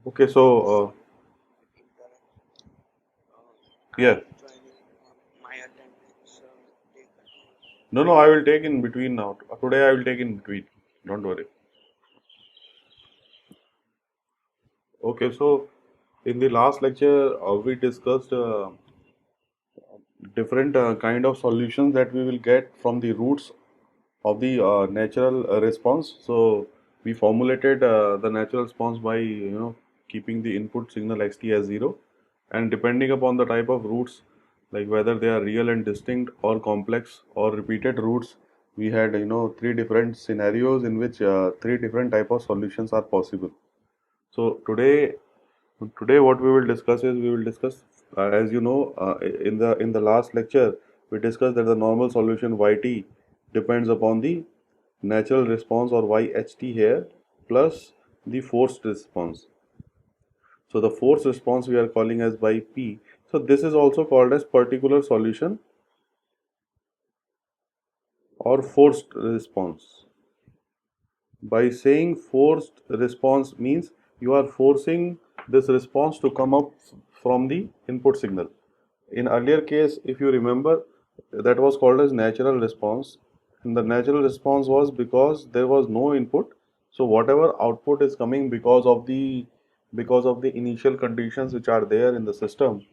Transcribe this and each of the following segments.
Okay, so yeah, no, no, I will take in between now. Today I will take in between. Don't worry. Okay, so in the last lecture we discussed different kind of solutions that we will get from the roots of the natural response. So we formulated the natural response by keeping the input signal xt as 0, and depending upon the type of roots, like whether they are real and distinct or complex or repeated roots, we had three different scenarios in which three different type of solutions are possible. So today what we will discuss is we will discuss as you know in the last lecture we discussed that the normal solution yt depends upon the natural response or yht here plus the forced response. So the forced response we are calling as yp. So this is also called as particular solution or forced response. By saying forced response means you are forcing this response to come up from the input signal. In earlier case, if you remember, that was called as natural response. And the natural response was because there was no input. So whatever output is coming because of the initial conditions which are there in the system,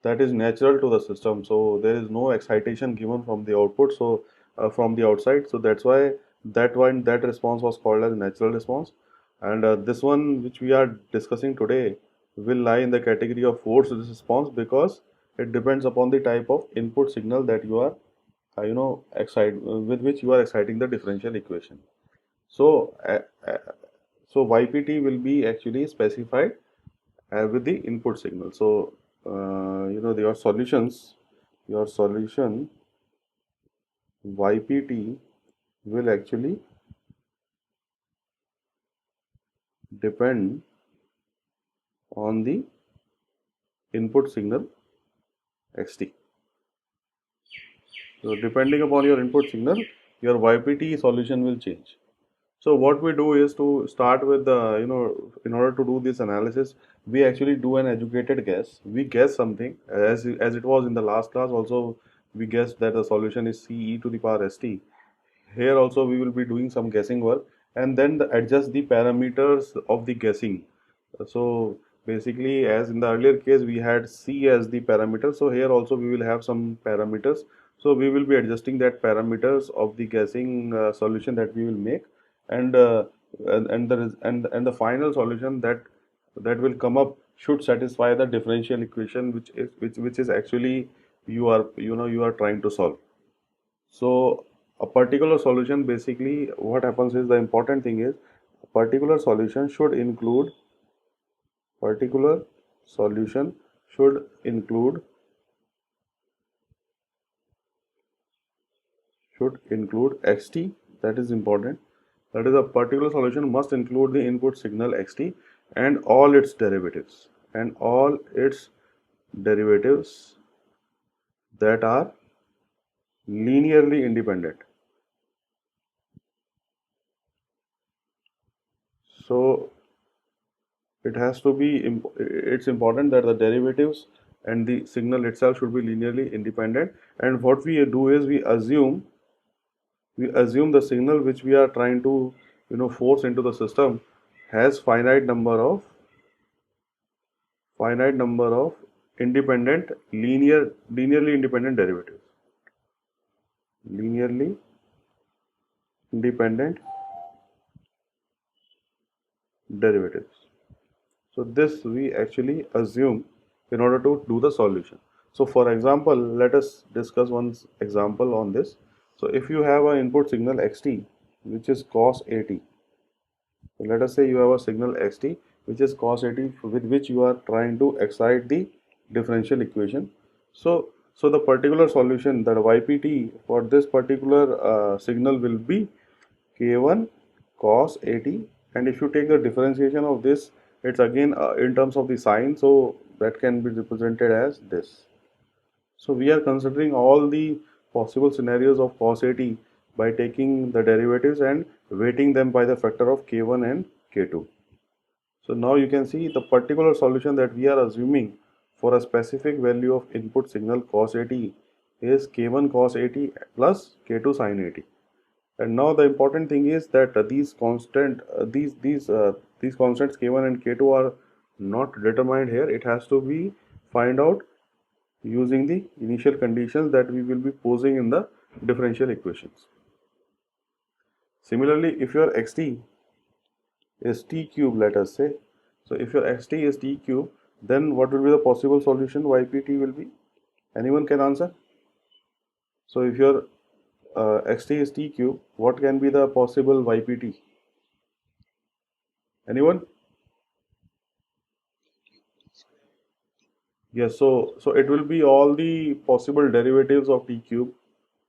that is natural to the system. So there is no excitation given from the output. So from the outside. So that's why that response was called as natural response. And this one which we are discussing today will lie in the category of forced response because it depends upon the type of input signal that you are with which you are exciting the differential equation. So so ypt will be actually specified with the input signal. So your solution ypt will actually depend on the input signal xt. So depending upon your input signal, your ypt solution will change. So what we do is to start with in order to do this analysis, we actually do an educated guess. We guess something as it was in the last class. Also, we guessed that the solution is c e to the power st. Here also we will be doing some guessing work and then adjust the parameters of the guessing. So basically, as in the earlier case, we had C as the parameter. So here also we will have some parameters. So we will be adjusting that parameters of the guessing solution that we will make, and the final solution that will come up should satisfy the differential equation which is actually you are trying to solve. So a particular solution, basically what happens is, the important thing is a particular solution should include xt. That is important. That is, a particular solution must include the input signal xt and all its derivatives that are linearly independent. So it's important that the derivatives and the signal itself should be linearly independent. And what we do is we assume the signal which we are trying to force into the system has finite number of independent linearly independent derivatives. Linearly independent derivatives. So this we actually assume in order to do the solution. So for example, let us discuss one example on this. So if you have an input signal xt which is cos at, so let us say you have a signal xt which is cos at with which you are trying to excite the differential equation. So the particular solution, that ypt for this particular signal will be k1 cos at, and if you take the differentiation of this, it's again in terms of the sign, so that can be represented as this. So we are considering all the possible scenarios of cos at by taking the derivatives and weighting them by the factor of k1 and k2. So now you can see the particular solution that we are assuming for a specific value of input signal cos 80 is k1 cos 80 plus k2 sin 80. And now the important thing is that these constants k1 and k2 are not determined here. It has to be find out using the initial conditions that we will be posing in the differential equations. Similarly, if your xt is t cube, let us say, so if your xt is t cube, then what will be the possible solution ypt will be? Anyone can answer? So if your xt is t cube, what can be the possible ypt? Anyone? Yes, so it will be all the possible derivatives of t cube,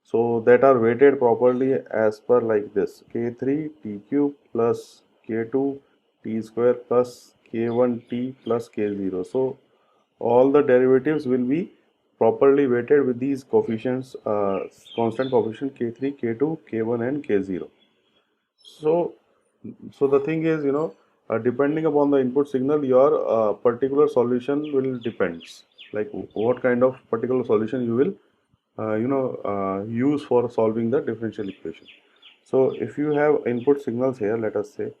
so that are weighted properly as per like this: k3 t cube plus k2 t square plus k1 t plus k0. So all the derivatives will be properly weighted with these coefficients, constant coefficient k3, k2, k1 and k0. So, so the thing is, depending upon the input signal, your particular solution will depends. Like what kind of particular solution you will, use for solving the differential equation. So if you have input signals here, let us say,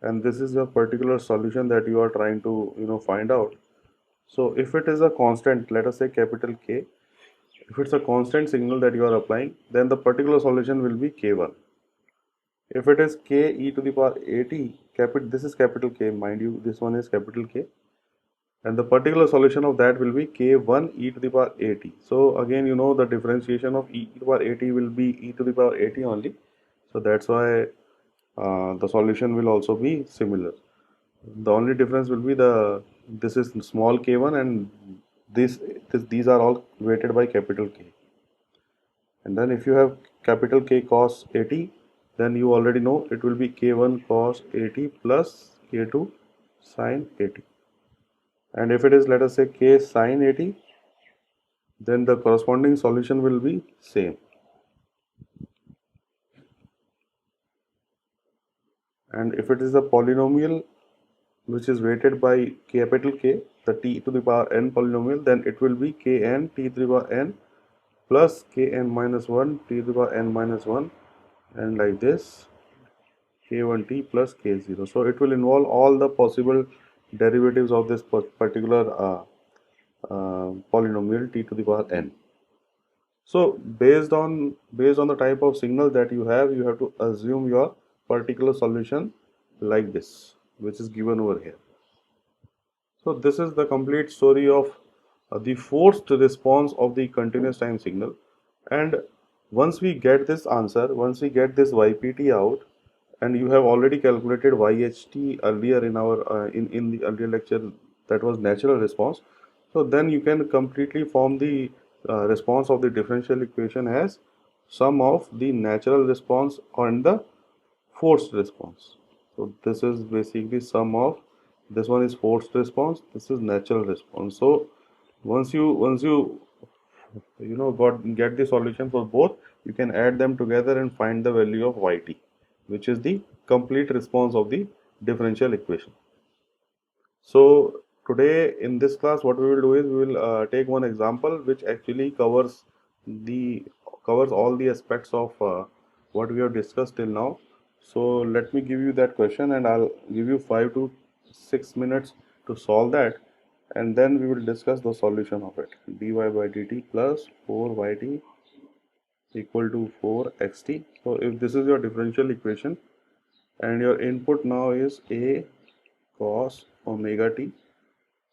and this is a particular solution that you are trying to, find out. So if it is a constant, let us say capital K, if it's a constant signal that you are applying, then the particular solution will be K1. If it is k e to the power 80, this is capital K, mind you, this one is capital K, and the particular solution of that will be k1 e to the power 80. So again, the differentiation of e to the power 80 will be e to the power 80 only. So that's why the solution will also be similar. The only difference will be this is small k1 and these are all weighted by capital K. And then if you have capital K cos 80, then you already know it will be k1 cos 80 plus k2 sin 80. And if it is, let us say, k sin 80, then the corresponding solution will be same. And if it is a polynomial which is weighted by capital K, the t to the power n polynomial, then it will be kn t to the power n plus kn minus 1 t to the power n minus 1, and like this k1t plus k0. So it will involve all the possible derivatives of this particular polynomial t to the power n. So based on the type of signal that you have to assume your particular solution like this, which is given over here. So this is the complete story of the forced response of the continuous time signal. And once we get this answer, once we get this ypt out, and you have already calculated yht earlier in our in the earlier lecture, that was natural response. So then you can completely form the response of the differential equation as sum of the natural response and the forced response. So this is basically sum of, this one is forced response, this is natural response. So once you get the solution for both, you can add them together and find the value of yt, which is the complete response of the differential equation. So today in this class, what we will do is we will take one example which actually covers all the aspects of what we have discussed till now. So let me give you that question, and I'll give you 5 to 6 minutes to solve that, and then we will discuss the solution of it. dy by dt plus 4yt equal to 4xt. So if this is your differential equation, and your input now is a cos omega t,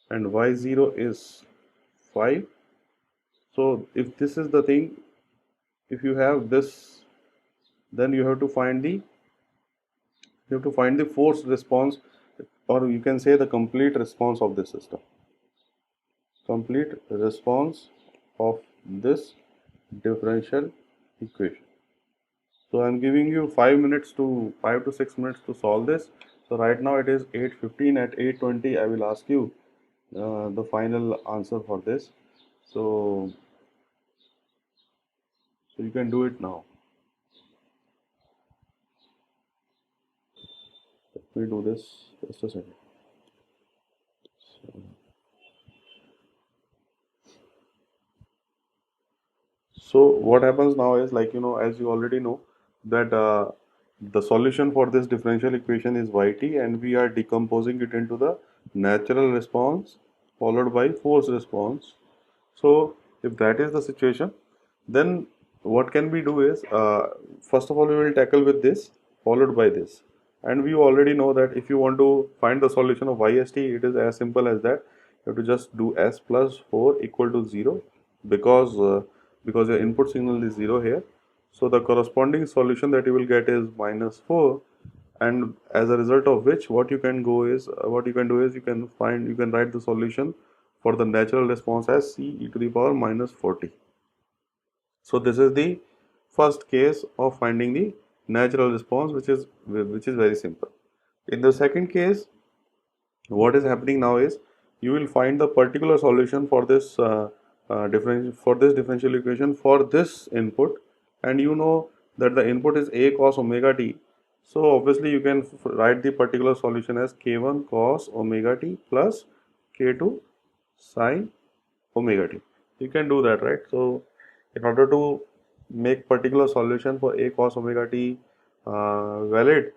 and y0 is 5. So if this is the thing, if you have this, then you have to find the forced response, or you can say the complete response of the system. Complete response of this differential equation. So I'm giving you 5 to 6 minutes to solve this. So right now it is 8:15. At 8:20 I will ask you the final answer for this. So you can do it now. Let me do this just a second. So what happens now is, like, as you already know, that the solution for this differential equation is yt, and we are decomposing it into the natural response followed by forced response. So if that is the situation, then what can we do is, first of all, we will tackle with this followed by this. And we already know that if you want to find the solution of yst, it is as simple as that. You have to just do s plus 4 equal to 0, because your input signal is 0 here. So the corresponding solution that you will get is minus 4, and as a result of which, what you can do is, you can write the solution for the natural response as c e to the power minus 40. So this is the first case of finding the natural response, which is very simple. In the second case, what is happening now is, you will find the particular solution for this differential equation for this input, and you know that the input is a cos omega t. So obviously you can write the particular solution as k1 cos omega t plus k2 sine omega t. You can do that, right? So in order to make particular solution for a cos omega t valid,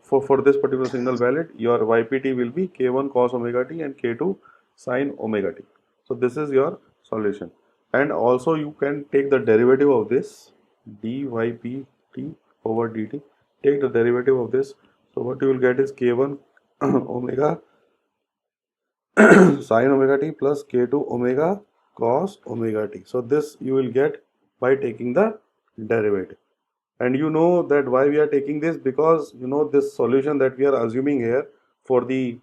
for this particular signal valid, your ypt will be k1 cos omega t and k2 sine omega t. So this is your solution. And also you can take the derivative of this dypt over dt. Take the derivative of this. So what you will get is k1 omega sine omega t plus k2 omega cos omega t. So this you will get by taking the derivative. And you know that why we are taking this, because this solution that we are assuming here for the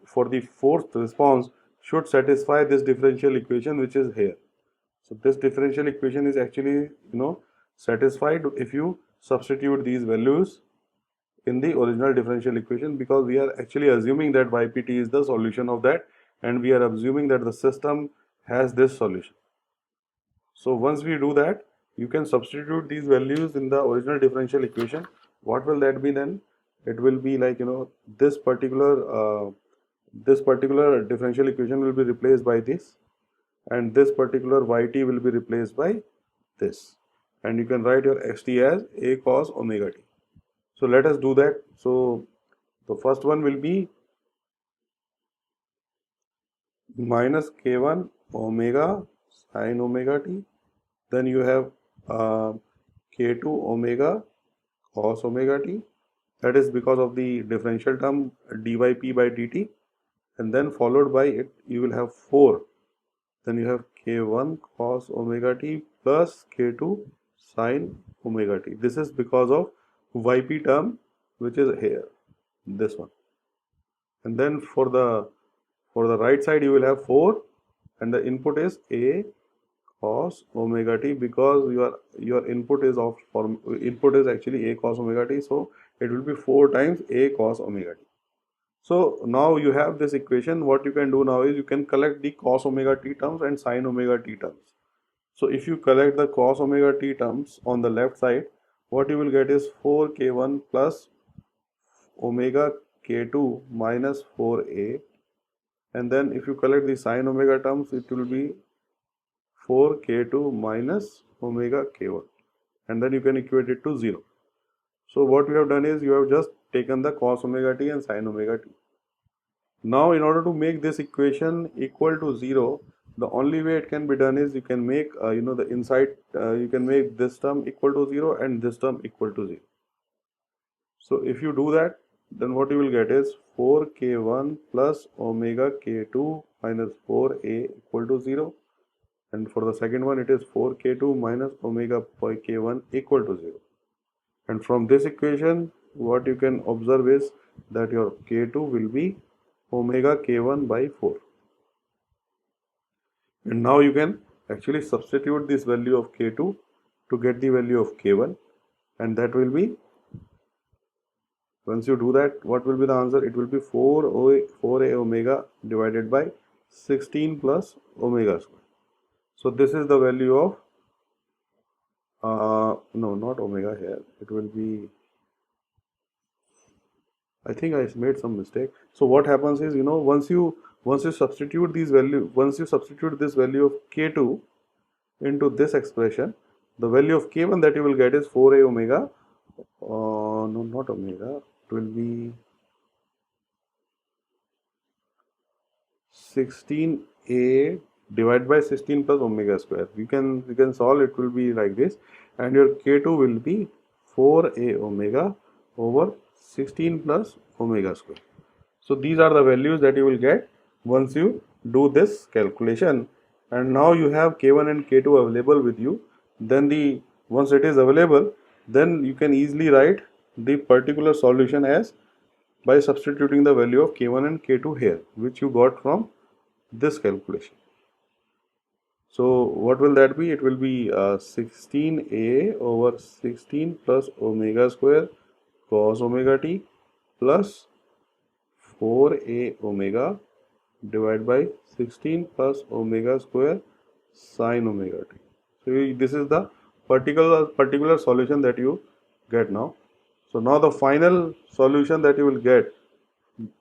fourth response should satisfy this differential equation which is here. So this differential equation is actually satisfied if you substitute these values in the original differential equation, because we are actually assuming that ypt is the solution of that, and we are assuming that the system has this solution. So once we do that, you can substitute these values in the original differential equation. What will that be then? It will be like, this particular differential equation will be replaced by this, and this particular yt will be replaced by this, and you can write your xt as a cos omega t. So let us do that. So the first one will be minus k1 omega sine omega t. Then you have k2 omega cos omega t. That is because of the differential term dyp by dt. And then followed by it, you will have 4. Then you have k1 cos omega t plus k2 sine omega t. This is because of yp term which is here, this one. And then for the right side, you will have 4, and the input is a cos omega t, because your input is actually a cos omega t, so it will be 4 times a cos omega t. So now you have this equation. What you can do now is, you can collect the cos omega t terms and sine omega t terms. So if you collect the cos omega t terms on the left side, what you will get is 4k1 plus omega k2 minus 4a, and then if you collect the sine omega terms, it will be 4k2 minus omega k1, and then you can equate it to 0. So what we have done is, you have just taken the cos omega t and sine omega t. Now in order to make this equation equal to 0, the only way it can be done is, you can make the inside, you can make this term equal to 0 and this term equal to 0. So if you do that, then what you will get is 4k1 plus omega k2 minus 4a equal to 0. And for the second one, it is 4k2 minus omega pi k1 equal to 0. And from this equation, what you can observe is that your k2 will be omega k1 by 4. And now you can actually substitute this value of k2 to get the value of k1, and that will be, once you do that, what will be the answer? It will be 4a omega divided by 16 plus omega square. So this is the value of, no, not omega here. It will be, I think I made some mistake. So what happens is, once you substitute this value of k2, into this expression, the value of k1 that you will get is 4a omega, no, not omega, it will be 16a divided by 16 plus omega square. You can solve, it will be like this, and your k2 will be 4a omega over 16 plus omega square. So these are the values that you will get once you do this calculation, and now you have k1 and k2 available with you. Then once it is available, then you can easily write the particular solution as by substituting the value of k1 and k2 here, which you got from this calculation. So what will that be? It will be 16a over 16 plus omega square cos omega t plus 4a omega divided by 16 plus omega square sin omega t. So this is the particular solution that you get now. So now the final solution that you will get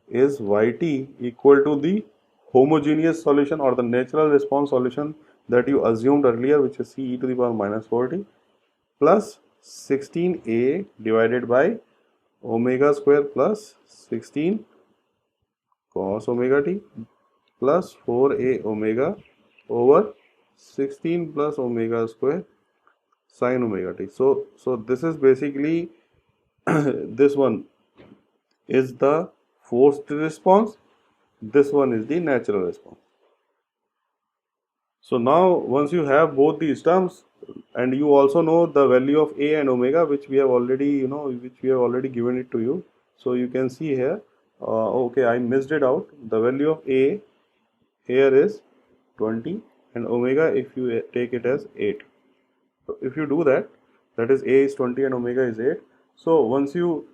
is yt equal to the homogeneous solution or the natural response solution that you assumed earlier, which is c e to the power minus 40 plus 16a divided by omega square plus 16 cos omega t plus 4a omega over 16 plus omega square sin omega t. So this is basically this one is the forced response, this one is the natural response. So now once you have both these terms, and you also know the value of a and omega, which we have already given it to you. So you can see here, okay, I missed it out. The value of a here is 20 and omega, if you take it as 8. So if you do that, that is a is 20 and omega is 8. So once you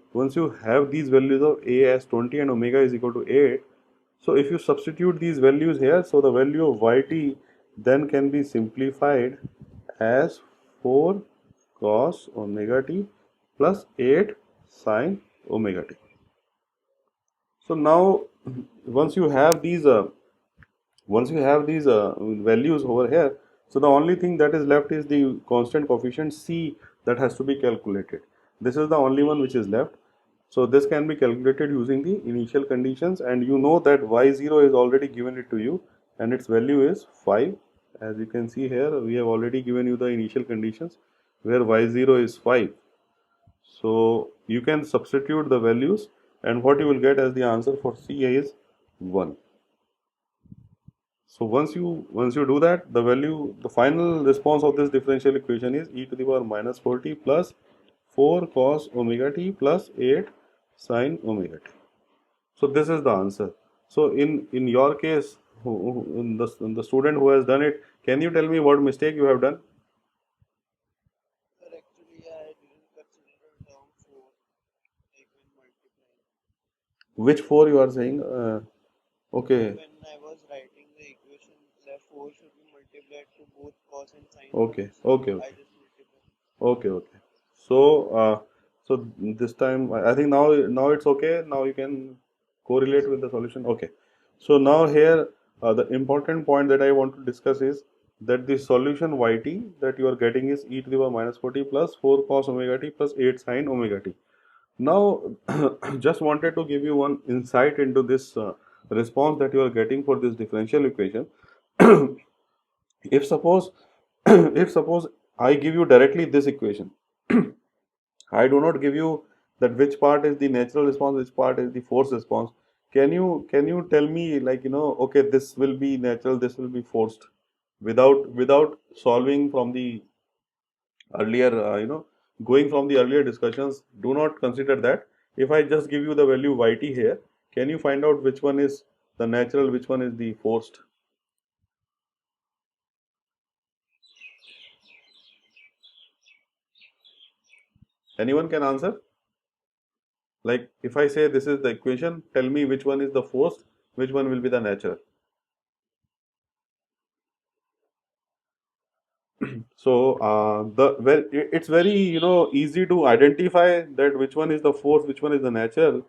have these values of a as 20 and omega is equal to 8, so if you substitute these values here, so the value of yt then can be simplified as 4 cos omega t plus 8 sin omega t. So now once you have these values over here, so the only thing that is left is the constant coefficient c that has to be calculated. This is the only one which is left. So this can be calculated using the initial conditions, and you know that y0 is already given it to you and its value is 5. As you can see here, we have already given you the initial conditions where y0 is 5. So you can substitute the values, and what you will get as the answer for C is 1. So once you do that, the final response of this differential equation is e to the power minus 40 plus 4 cos omega t plus 8 sin omega t. So this is the answer. So in your case, in the student who has done it, can you tell me what mistake you have done? Sir, actually, I didn't consider term 4 like when multiplying. Which 4 you are saying? Okay, When I was writing the equation, the 4 should be multiplied to both cos and sin okay, terms. So okay, I okay, just multiplied. okay. So so this time I think now it's okay. Now you can Yes, correlate sir. with the solution. Okay. So now here the important point that I want to discuss is that the solution yt that you are getting is e to the power minus 40 plus 4 cos omega t plus 8 sin omega t. Now, just wanted to give you one insight into this response that you are getting for this differential equation. If suppose, if suppose I give you directly this equation, I do not give you that which part is the natural response, which part is the forced response. Can you tell me, like, okay, this will be natural, this will be forced, without solving from the earlier, going from the earlier discussions, do not consider that. If I just give you the value yt here, can you find out which one is the natural, which one is the forced? Anyone can answer? Like, if I say this is the equation, tell me which one is the forced, which one will be the natural. So it's very easy to identify that which one is the forced, which one is the natural.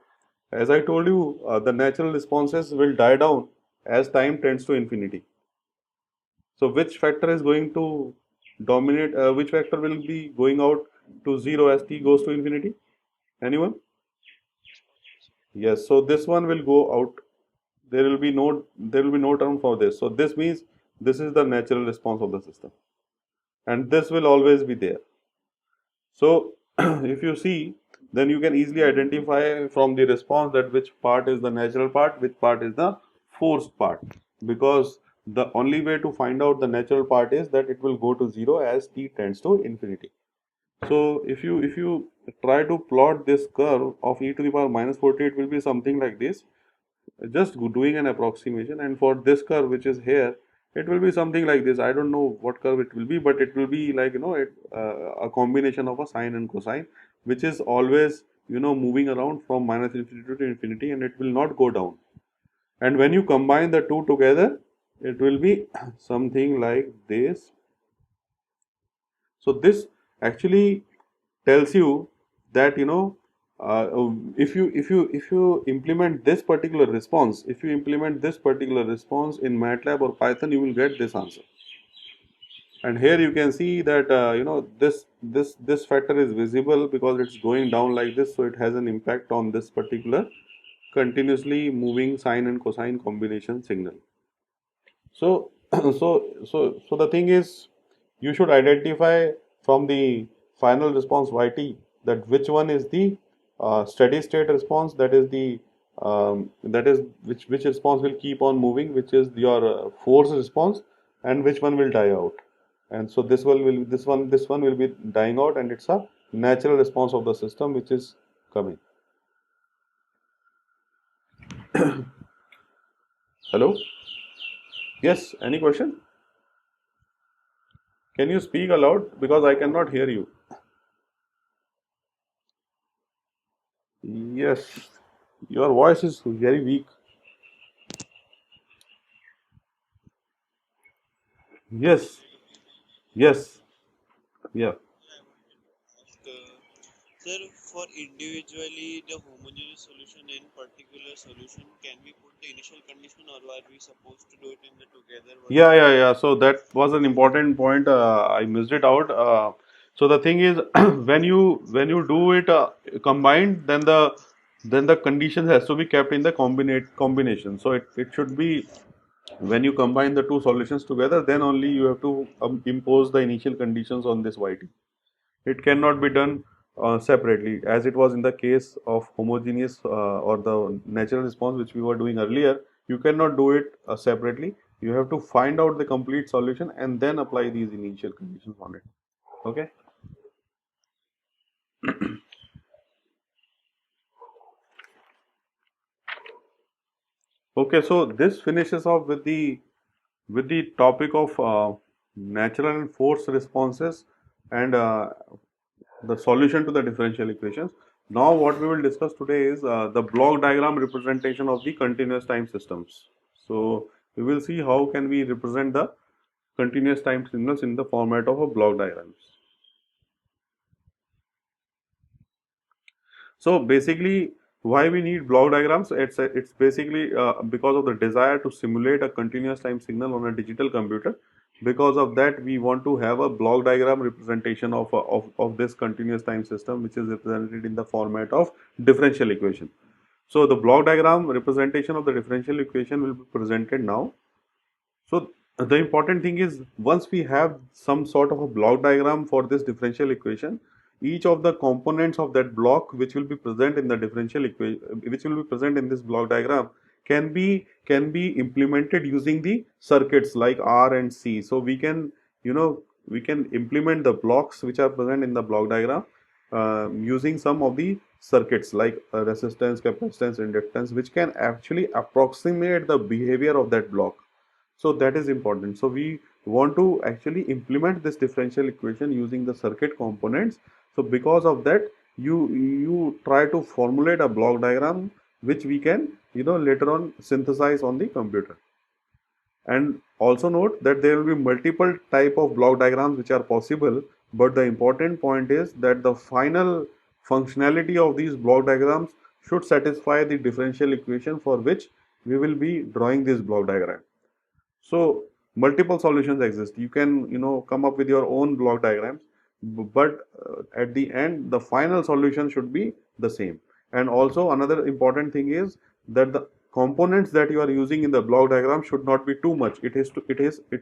As I told you, the natural responses will die down as time tends to infinity. So which factor is going to dominate, which vector will be going out to 0 as t goes to infinity? Anyone? Yes, so this one will go out. There will be no term for this. So this means this is the natural response of the system, and this will always be there. So if you see, then you can easily identify from the response that which part is the natural part, which part is the forced part, because the only way to find out the natural part is that it will go to 0 as t tends to infinity. So if you try to plot this curve of e to the power minus 40, it will be something like this, just doing an approximation. And for this curve which is here, it will be something like this. I don't know what curve it will be, but it will be like, a combination of a sine and cosine, which is always, moving around from minus infinity to infinity, and it will not go down. And when you combine the two together, it will be something like this. So this actually tells you that, if you implement this particular response, if you implement this particular response in MATLAB or Python, you will get this answer. And here you can see that, this factor is visible because it's going down like this, so it has an impact on this particular continuously moving sine and cosine combination signal. So, so the thing is, you should identify from the final response yt that which one is the steady state response, that is the that is which response will keep on moving, which is your force response, and which one will die out. And so this one will be dying out, and it's a natural response of the system which is coming. Hello? Yes, any question? Can you speak aloud because I cannot hear you? Yes, your voice is very weak. Yes, yes, yeah. ask, sir, for individually the homogeneous solution and particular solution, can we put the initial condition, or are we supposed to do it in the together? Yeah, yeah, yeah. So that was an important point. I missed it out. So the thing is, when you do it combined, then the condition has to be kept in the combination. So it should be, when you combine the two solutions together, then only you have to impose the initial conditions on this yt. It cannot be done separately, as it was in the case of homogeneous or the natural response which we were doing earlier. You cannot do it separately. You have to find out the complete solution and then apply these initial conditions on it. Okay. Okay. So this finishes off with the topic of natural and forced responses, and the solution to the differential equations. Now what we will discuss today is the block diagram representation of the continuous time systems. So we will see how can we represent the continuous time signals in the format of a block diagrams. So basically, why we need block diagrams? It's basically because of the desire to simulate a continuous time signal on a digital computer. Because of that, we want to have a block diagram representation of this continuous time system, which is represented in the format of differential equation. So the block diagram representation of the differential equation will be presented now. So the important thing is, once we have some sort of a block diagram for this differential equation, each of the components of that block which will be present in the differential equation, which will be present in this block diagram, can be implemented using the circuits like R and C. So we can implement the blocks which are present in the block diagram using some of the circuits like resistance, capacitance, inductance, which can actually approximate the behavior of that block. So that is important. So we want to actually implement this differential equation using the circuit components. So because of that, you try to formulate a block diagram which we can later on synthesize on the computer. And also note that there will be multiple type of block diagrams which are possible, but the important point is that the final functionality of these block diagrams should satisfy the differential equation for which we will be drawing this block diagram. So multiple solutions exist. You can, come up with your own block diagrams, but at the end, the final solution should be the same. And also another important thing is that the components that you are using in the block diagram should not be too much. It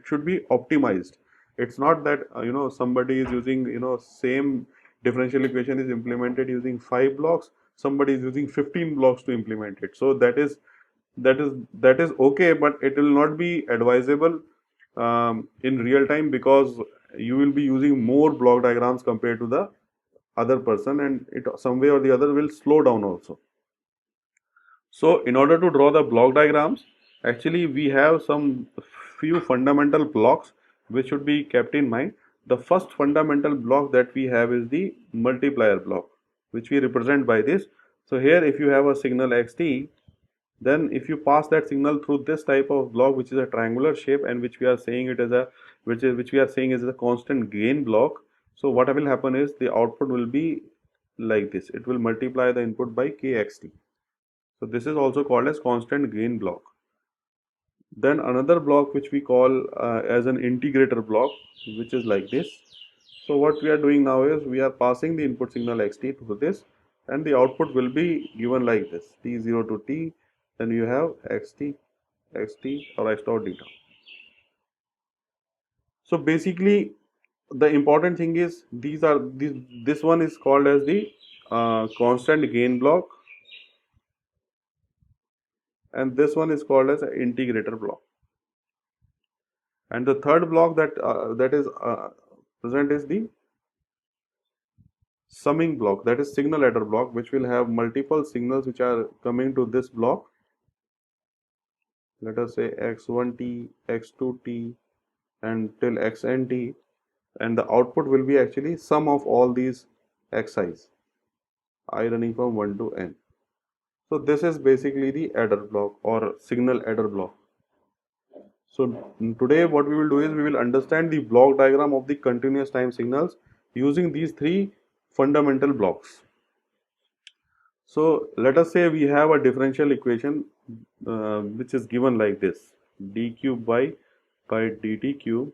should be optimized. It's not that somebody is using, same differential equation is implemented using 5 blocks, somebody is using 15 blocks to implement it. So that is okay, but it will not be advisable in real time, because you will be using more block diagrams compared to the other person, and it some way or the other will slow down also. So in order to draw the block diagrams, actually we have some few fundamental blocks which should be kept in mind. The first fundamental block that we have is the multiplier block, which we represent by this. So here, if you have a signal xt, then if you pass that signal through this type of block, which is a triangular shape, and which we are saying it as a which we are saying is a constant gain block. So what will happen is the output will be like this. It will multiply the input by kxt. So this is also called as constant gain block. Then another block which we call as an integrator block, which is like this. So what we are doing now is we are passing the input signal xt to this, and the output will be given like this: t0 to t, then you have xt, xt, or x dot data. So basically, the important thing is this one is called as the constant gain block, and this one is called as an integrator block. And the third block that is present is the summing block, that is signal adder block, which will have multiple signals which are coming to this block. Let us say x1t, x2t, and till xnt, and the output will be actually sum of all these xi's, I running from 1 to n. So this is basically the adder block or signal adder block. So today what we will do is we will understand the block diagram of the continuous time signals using these three fundamental blocks. So let us say we have a differential equation which is given like this: d cube y by dt cube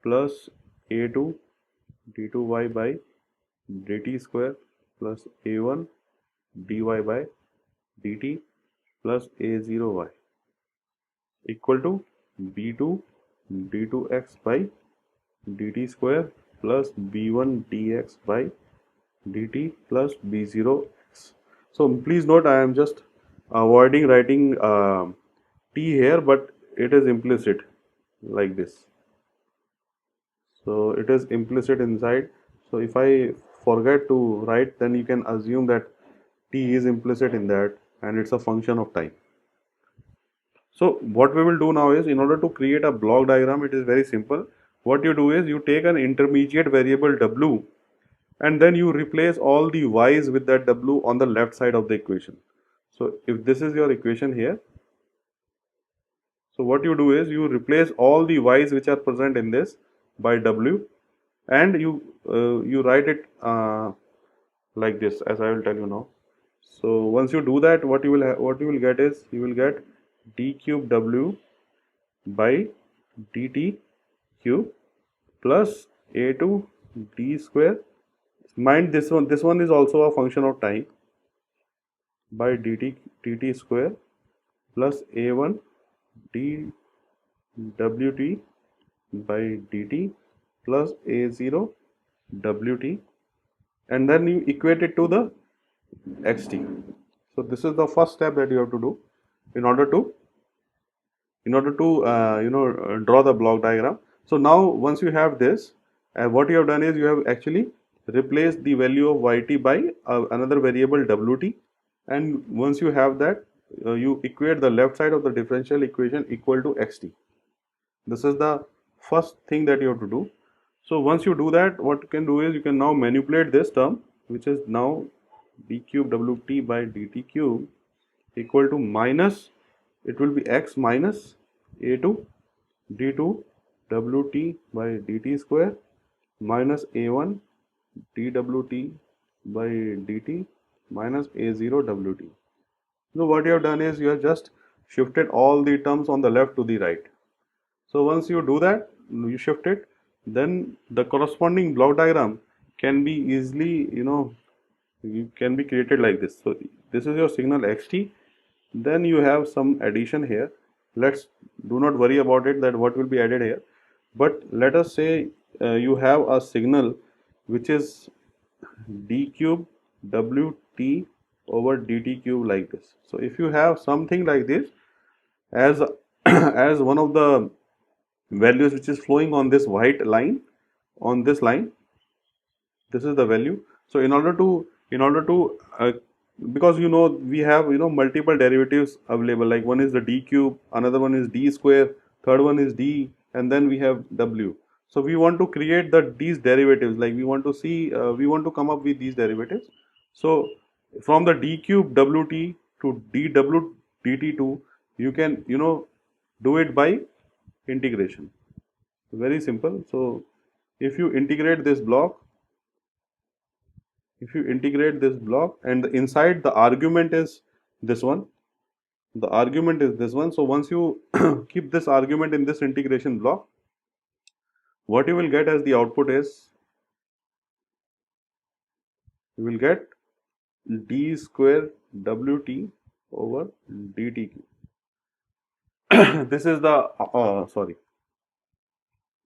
plus a2 d2y by dt square plus a1 dy by dt plus a0y equal to b2 d2x by dt square plus b1 dx by dt plus b0x. So please note, I am just avoiding writing t here, but it is implicit like this. So it is implicit inside. So if I forget to write, then you can assume that t is implicit in that, and it's a function of time. So what we will do now is, in order to create a block diagram, it is very simple. What you do is you take an intermediate variable w, and then you replace all the y's with that w on the left side of the equation. So if this is your equation here, so what you do is you replace all the y's which are present in this by w, and you write it like this, as I will tell you now. So once you do that, what you will get is you will get d cube w by dt cube plus a2 d square. Mind this one is also a function of time, by dt square plus a1 d wt by dt plus a0 wt, and then you equate it to the xt. So this is the first step that you have to do in order to draw the block diagram. So now once you have this, what you have done is you have actually replaced the value of yt by another variable wt, and once you have that, you equate the left side of the differential equation equal to xt. This is the first thing that you have to do. So once you do that, what you can do is you can now manipulate this term, which is now d cube wt by dt cube equal to minus, it will be x minus a2 d2 wt by dt square minus a1 dwt by dt minus a0 wt. So what you have done is you have just shifted all the terms on the left to the right. So once you do that, you shift it, then the corresponding block diagram can be easily, you can be created like this. So this is your signal xt. Then you have some addition here. Let's do not worry about it that what will be added here. But let us say you have a signal which is d cube wt over dt cube like this. So if you have something like this as as one of the values which is flowing on this white line, on this line, this is the value. So in order to because we have multiple derivatives available, like one is the d cube, another one is d square, third one is d, and then we have w. So we want to create these derivatives, like we want to see, we want to come up with these derivatives. So from the d cube wt to dw dt2, you can do it by integration. Very simple. So if you integrate this block, and inside the argument is this one, so once you keep this argument in this integration block, what you will get as the output is, you will get d square wt over dt. This is the sorry,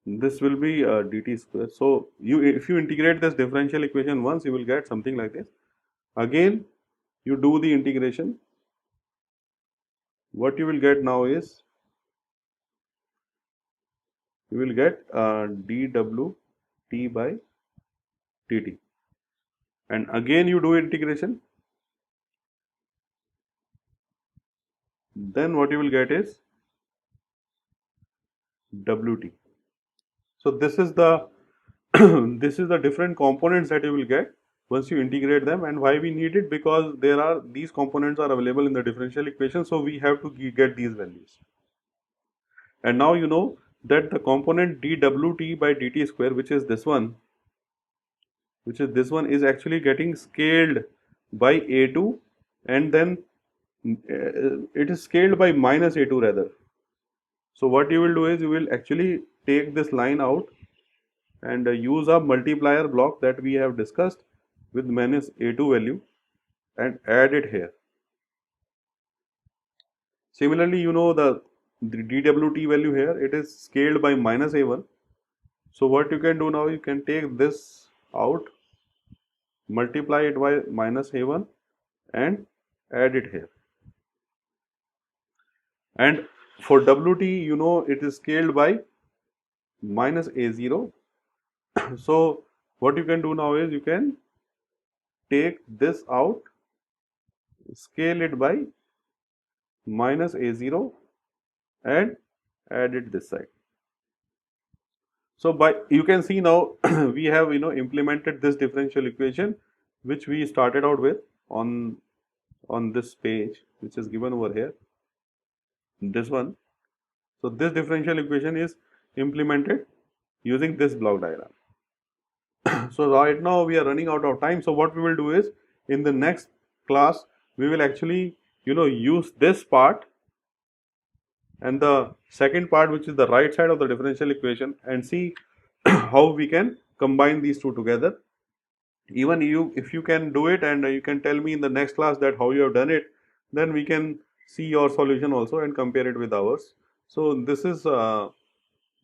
this will be dt square. So if you integrate this differential equation once, you will get something like this. Again you do the integration, what you will get now is, you will get dwt by dt, and again you do integration, then what you will get is wt. So this is the this is the different components that you will get once you integrate them. And why we need it? Because these components are available in the differential equation, so we have to get these values. And now you know that the component dwt by dt square, which is this one, is actually getting scaled by a2, and then it is scaled by minus a2 rather. So what you will do is, you will actually take this line out and use a multiplier block that we have discussed with minus a2 value and add it here. Similarly, the dwt value here, it is scaled by minus a1. So what you can do now, you can take this out, multiply it by minus a1 and add it here. And for wt, it is scaled by minus a0. So what you can do now is, you can take this out, scale it by minus a0 and add it this side. So you can see now we have implemented this differential equation which we started out with on this page, which is given over here, this one. So this differential equation is implemented using this block diagram. So right now we are running out of time. So what we will do is, in the next class we will actually use this part and the second part, which is the right side of the differential equation, and see how we can combine these two together. Even if you can do it, and you can tell me in the next class that how you have done it, then we can see your solution also and compare it with ours. So this is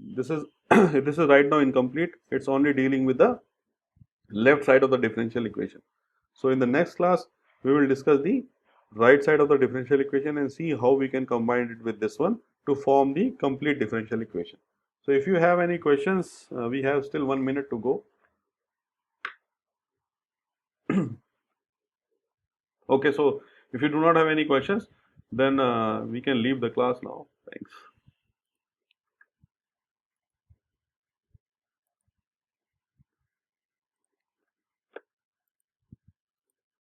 this is this is right now incomplete. It's only dealing with the left side of the differential equation. So in the next class we will discuss the right side of the differential equation and see how we can combine it with this one to form the complete differential equation. So if you have any questions, we have still 1 minute to go. Okay, so if you do not have any questions, then we can leave the class now. Thanks.